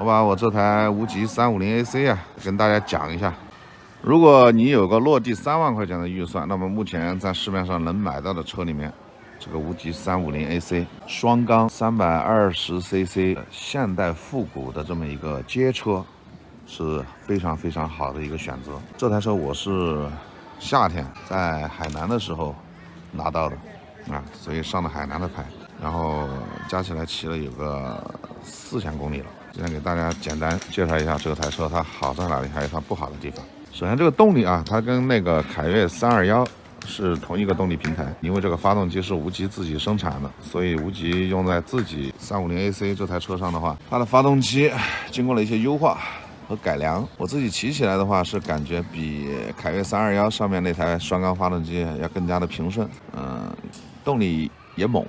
我把我这台无极350AC 啊，跟大家讲一下。如果你有个落地3万块钱的预算，那么目前在市面上能买到的车里面，这个无极350AC 双缸320cc 现代复古的这么一个街车，是非常非常好的一个选择。这台车我是夏天在海南的时候拿到的啊，所以上了海南的牌，然后加起来骑了有个4000公里了。今天给大家简单介绍一下这台车，它好在哪里，还有它不好的地方。首先，这个动力啊，它跟那个凯越321是同一个动力平台，因为这个发动机是无极自己生产的，所以无极用在自己350AC 这台车上的话，它的发动机经过了一些优化和改良。我自己骑起来的话，是感觉比凯越321上面那台双缸发动机要更加的平顺，动力也猛。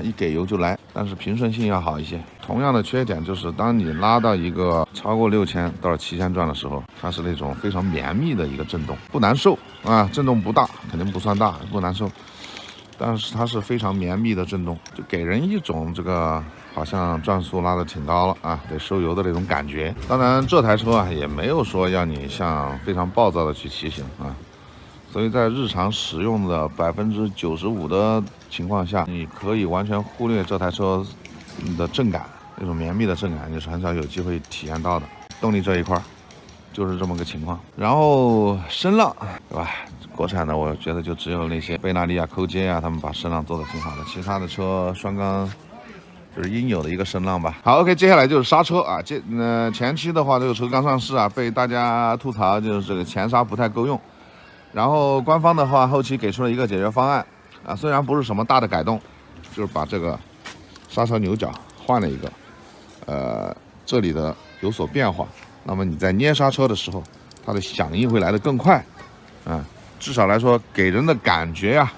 一给油就来，但是平顺性要好一些。同样的缺点就是，当你拉到一个超过6000到7000转的时候，它是那种非常绵密的一个震动，不难受啊，震动不大，肯定不算大，不难受。但是它是非常绵密的震动，就给人一种这个好像转速拉得挺高了啊，得收油的那种感觉。当然，这台车啊也没有说要你像非常暴躁的去骑行啊。所以在日常使用的95%的情况下，你可以完全忽略这台车的震感，那种绵密的震感，你是很少有机会体验到的。动力这一块就是这么个情况。然后声浪，对吧？国产的我觉得就只有那些贝纳利亚、抠街啊，他们把声浪做得挺好的。其他的车双缸就是应有的一个声浪吧。好 ，OK， 接下来就是刹车啊。前期的话，这个车刚上市啊，被大家吐槽就是这个前刹不太够用。然后官方的话，后期给出了一个解决方案啊，虽然不是什么大的改动，就是把这个刹车牛角换了一个，这里的有所变化。那么你在捏刹车的时候，它的响应会来得更快，至少来说给人的感觉呀，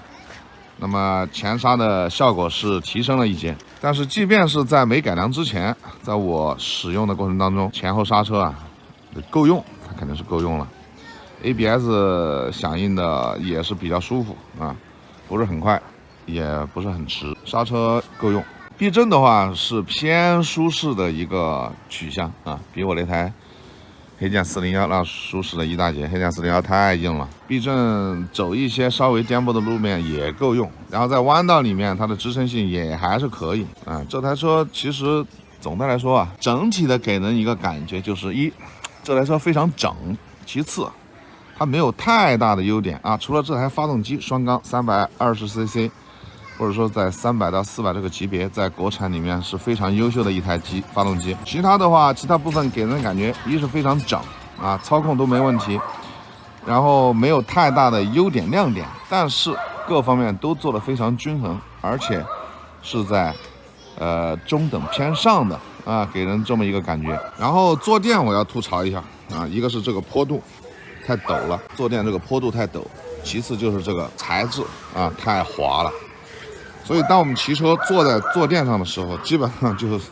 那么前刹的效果是提升了一些。但是即便是在没改良之前，在我使用的过程当中，前后刹车啊够用，它肯定是够用了。ABS 响应的也是比较舒服啊，不是很快，也不是很迟，刹车够用。避震的话是偏舒适的一个取向啊，比我那台黑剑401那舒适了一大截。黑剑401太硬了，避震走一些稍微颠簸的路面也够用，然后在弯道里面它的支撑性也还是可以啊。这台车其实总的来说啊，整体的给人一个感觉就是这台车非常整，其次它没有太大的优点啊，除了这台发动机双缸320cc，或者说在300到400这个级别，在国产里面是非常优秀的一台发动机。其他的话，其他部分给人的感觉一是非常整啊，操控都没问题，然后没有太大的优点亮点，但是各方面都做得非常均衡，而且是在中等偏上的啊，给人这么一个感觉。然后坐垫我要吐槽一下啊，一个是这个坡度太陡了，坐垫这个坡度太陡，其次就是这个材质啊太滑了，所以当我们骑车坐在坐垫上的时候，基本上就是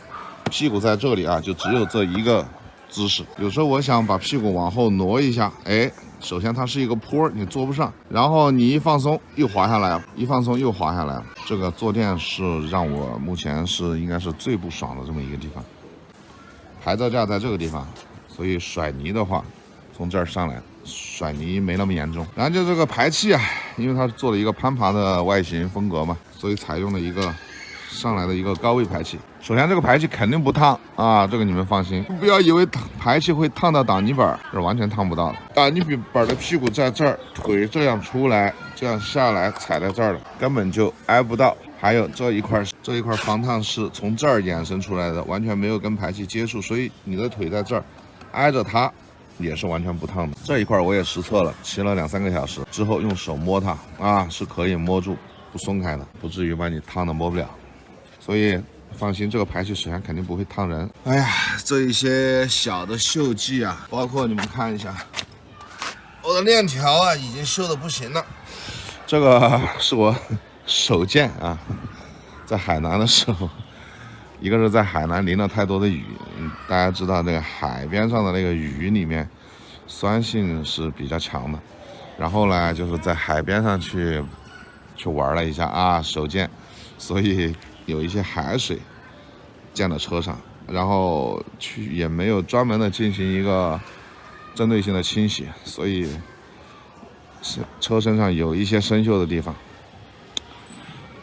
屁股在这里啊，就只有这一个姿势。有时候我想把屁股往后挪一下，首先它是一个坡，你坐不上，然后你一放松又滑下来，一放松又滑下来，这个坐垫是让我目前应该是最不爽的这么一个地方。牌照架在这个地方，所以甩泥的话从这儿上来甩泥没那么严重。然后就这个排气啊，因为它做了一个攀爬的外形风格嘛，所以采用了一个上来的一个高位排气。首先这个排气肯定不烫啊，这个你们放心，不要以为排气会烫到挡泥板，是完全烫不到的。挡泥板的屁股在这儿，腿这样出来，这样下来踩在这儿了，根本就挨不到。还有这一块防烫是从这儿衍生出来的，完全没有跟排气接触，所以你的腿在这儿挨着它也是完全不烫的。这一块我也实测了，骑了2-3个小时之后用手摸它啊，是可以摸住不松开的，不至于把你烫的摸不了。所以放心，这个排气首先肯定不会烫人。哎呀，这一些小的锈迹啊，包括你们看一下，我的链条啊已经锈的不行了。这个是我手贱啊，在海南的时候，一个是在海南淋了太多的雨，大家知道那个海边上的那个雨里面酸性是比较强的，然后呢就是在海边上去玩了一下啊，手贱，所以有一些海水溅到车上然后也没有专门的进行一个针对性的清洗，所以车身上有一些生锈的地方。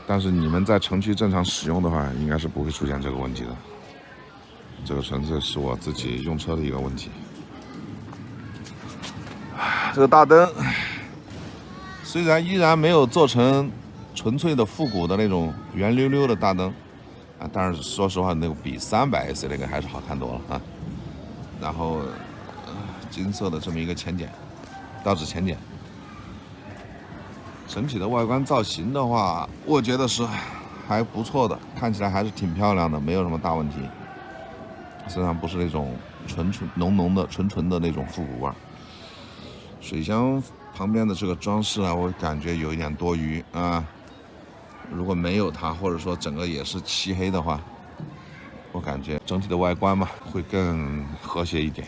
但是你们在城区正常使用的话，应该是不会出现这个问题的。这个纯粹是我自己用车的一个问题。这个大灯虽然依然没有做成纯粹的复古的那种圆溜溜的大灯啊，但是说实话，那个比300AC 那个还是好看多了啊。然后金色的这么一个前剪，倒置前剪。整体的外观造型的话，我觉得是还不错的，看起来还是挺漂亮的，没有什么大问题。身上不是那种浓的纯的那种复古味。水箱旁边的这个装饰啊，我感觉有一点多余啊。如果没有它，或者说整个也是漆黑的话，我感觉整体的外观嘛会更和谐一点。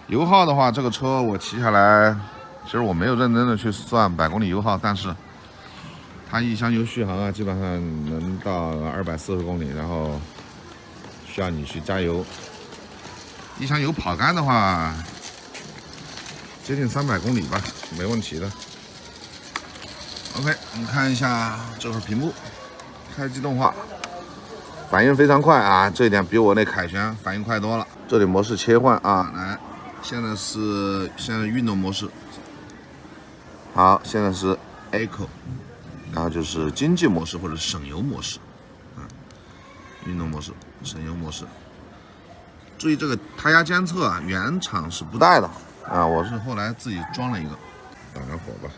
油耗的话，这个车我骑下来，其实我没有认真的去算百公里油耗，但是它一箱油续航啊，基本上能到240公里，然后需要你去加油。一箱油跑干的话，接近300公里吧，没问题的。OK， 你看一下这会儿屏幕，开机动画，反应非常快啊，这一点比我那凯旋反应快多了。这里模式切换啊，来，现在运动模式，好，现在是 Eco， 然后就是经济模式或者省油模式，运动模式、省油模式。注意这个胎压监测啊，原厂是不带的啊，我是后来自己装了一个。打个火吧。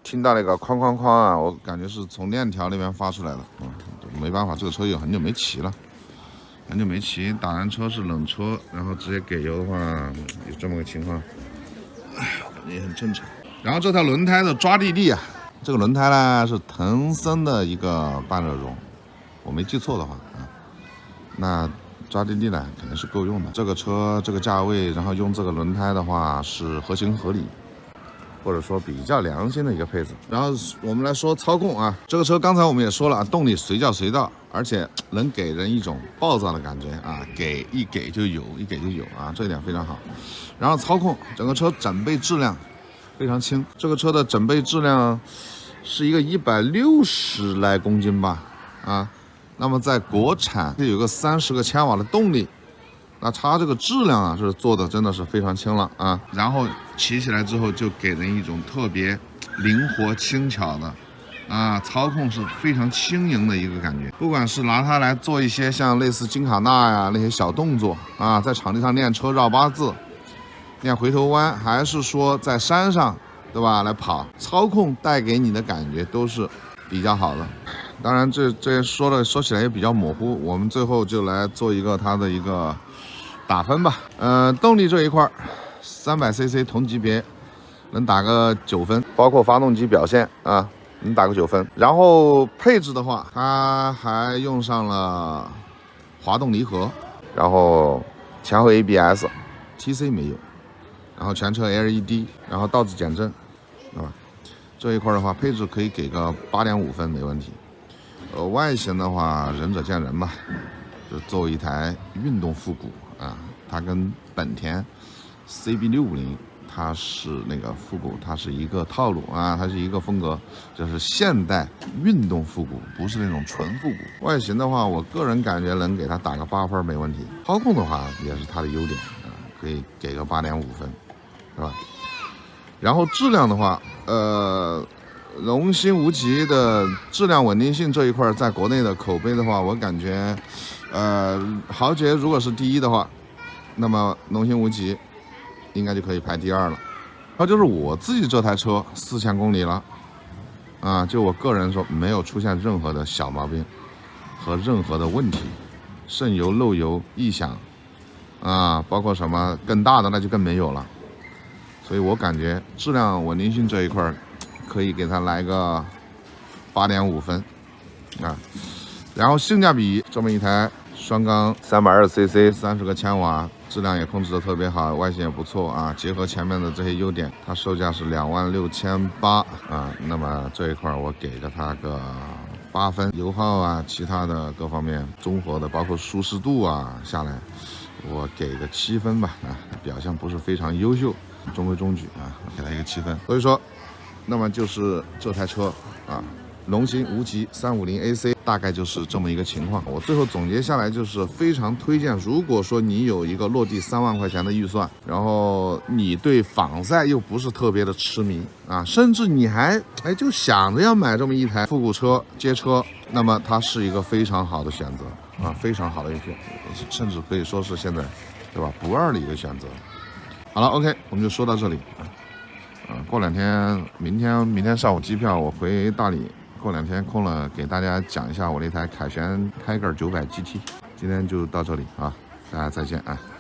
听到那个哐哐哐啊，我感觉是从链条那边发出来的，没办法，这个车有很久没骑了，打完车是冷车，然后直接给油的话，有这么个情况，感觉也很正常。然后这套轮胎的抓地力啊，这个轮胎呢是腾森的一个半热绒，我没记错的话啊，那抓地力呢肯定是够用的。这个车这个价位，然后用这个轮胎的话是合情合理。或者说比较良心的一个配置。然后我们来说操控啊，这个车刚才我们也说了，动力随叫随到，而且能给人一种暴躁的感觉啊，一给就有啊，这一点非常好。然后操控，整个车整备质量非常轻，这个车的整备质量是一个160来公斤吧，啊，那么在国产有个30个千瓦的动力。那它这个质量啊是做的真的是非常轻了啊，然后骑起来之后就给人一种特别灵活轻巧的啊，操控是非常轻盈的一个感觉。不管是拿它来做一些像类似金卡纳呀那些小动作啊，在场地上练车绕八字、练回头弯，还是说在山上，对吧？来跑，操控带给你的感觉都是比较好的。当然这说起来也比较模糊，我们最后就来做一个它的一个打分吧。动力这一块300cc 同级别能打个9分，包括发动机表现啊，能打个9分。然后配置的话，它还用上了滑动离合，然后前后 ABS，TC 没有，然后全车 LED， 然后倒置减震，对吧？这一块的话，配置可以给个8.5分，没问题。外形的话，仁者见仁吧，就作为一台运动复古啊，它跟本田 CB650它是那个复古，它是一个套路啊，它是一个风格，就是现代运动复古，不是那种纯复古。外形的话，我个人感觉能给它打个8分没问题。操控的话也是它的优点啊，可以给个8.5分，是吧？然后质量的话，龙兴无极的质量稳定性这一块，在国内的口碑的话，我感觉，豪爵如果是第一的话，那么龙兴无极应该就可以排第2了。那就是我自己这台车4000公里了，啊，就我个人说，没有出现任何的小毛病和任何的问题，渗油、漏油、异响啊，包括什么更大的那就更没有了。所以我感觉质量稳定性这一块可以给它来个8.5分啊。然后性价比，这么一台双缸320cc30个千瓦，质量也控制的特别好，外形也不错啊。结合前面的这些优点，它售价是26800啊。那么这一块我给个它个8分，油耗啊，其他的各方面综合的，包括舒适度啊下来，我给个7分吧啊。表现不是非常优秀，中规中矩啊，给它一个7分。所以说，那么就是这台车啊。龙行无极350AC 大概就是这么一个情况。我最后总结下来就是非常推荐，如果说你有一个落地3万块钱的预算，然后你对仿赛又不是特别的痴迷啊，甚至你还就想着要买这么一台复古车街车，那么它是一个非常好的选择啊，非常好的一个选择，甚至可以说是现在对吧不二的一个选择。好了 ，OK， 我们就说到这里啊。过2天，明天上午机票我回大理。过2天空了，给大家讲一下我那台凯旋Tiger 900 GT。今天就到这里啊，大家再见啊。